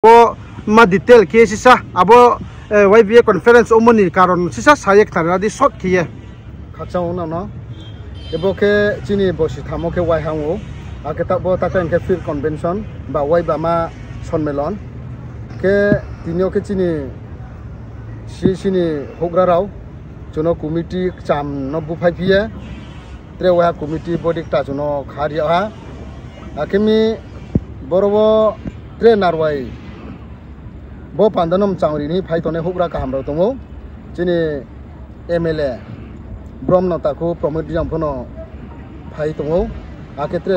abo ma detail ke sisa abo YBA conference omoni karon sisa sayek tara di shot kiye khachang na no ebo ke chini bosi thamo ke wai hango ake ta bo ta kan ke field convention ba wai ba ma সম্মেলন ke tinyo ke chini sini hogra raw jono committee cham no bu phai pie tre wa committee body ta jono khari ha akemi borobo tre narwai bo pandanom changri ni phai tone hogra ka hamro tongo chini MLA bromnata ko promote jam phono phai tongo ake tre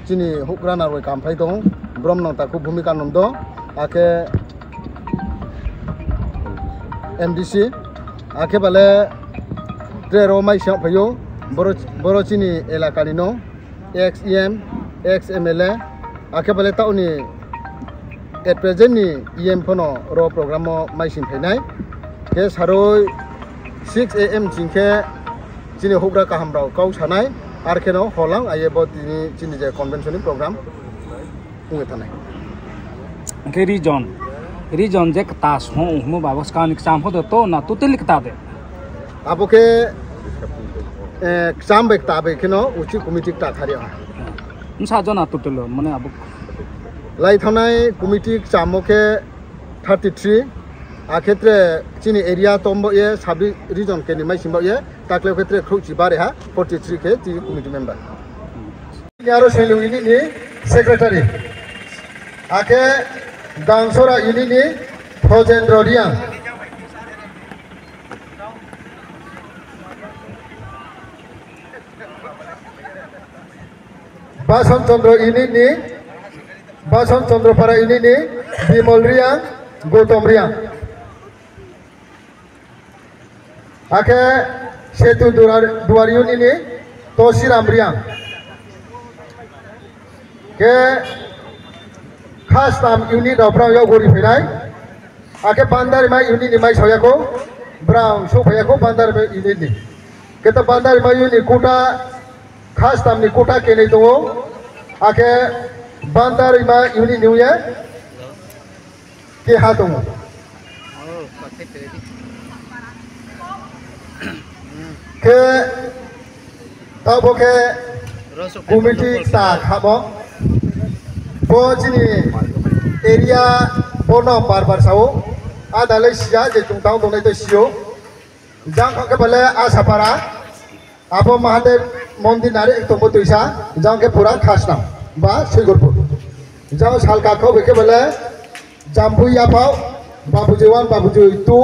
chini hogra narwai kam phai tongo bromnata ko bhumika nomdo ake MDC ake bale tre ro mai shap phayo boro chini elakani no ex EM ex MLA ake bale tauni at present ni EM phono ro program mai sin phainai ke saroi 6 AM jingke chini hogra ka hamrao kau sanai ar keno holang aye bo tini chini je convention program unge tanai ke region je kata song mo babos kan exam ho to na total kata de abo ke exam be kta be keno uchi committee ta kharia sa jona total mane abo lai thanai committee exam ke 33 a khetre chini area tombo ye sabi region ke ni mai simbo ye takle khetre khruchi bare ha 43 ke ti committee member yaro selui ni secretary ake Dangsora ini ni Projendro Riang Bason Chandra ini ni Bason Chandra para ini ni Bimol Riang Gautam Riang ake Setu Duariun ini Tosiram Riang ke khas tam unit of brown yoguri pinai ake bandar mai unit ni mai soyako brown so phayako bandar mai unit ni keta bandar mai unit kota khas tam ni kota ke nei to ake bandar mai unit ni ye ke hatung ke tabo ke committee sta khabo bo chini area bono barbar sao adale sia je tungtang donai to sio jang ke bale asapara abo mahadev mondir nare to botuisa jang ke pura khasna ba sigurpur jang sal ka ko ke bale jambuya pau babujewan babujoy tu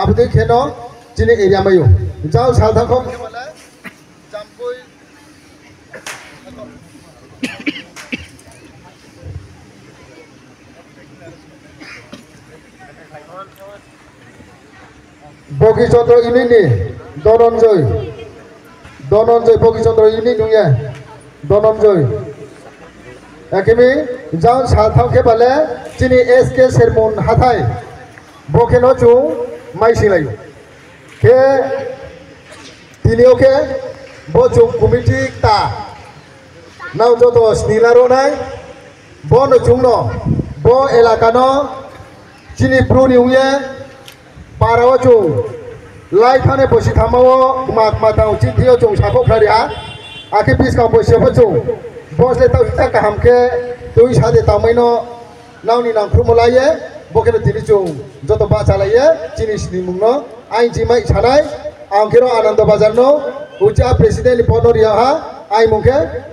abde kheno chini area mayo jang sal tha ko ke bale jambuy Bogi Chandra ini ni Dononjoy Bogi Chandra ini nuya Dononjoy akimi jang sathau ke bale chini SK sermon hathai bokeno chu mai silai ke tinio ke bo chu committee ta nau joto snilaro nai bo no chungno bo elakano chini pruni uye Parawa chung, lai thane bosi thamao mak matau chintio chung sako khariya, aki pis kam bosi apa chung, bos le tau kita kaham ke, tui sade tamaino, nau ni nang krumulaye, bokeno tini chung, joto baca laye, chini sini mungno, ain jimai chanai, angkiro anando bazarno, uca presiden lipono riaha, ain mungke.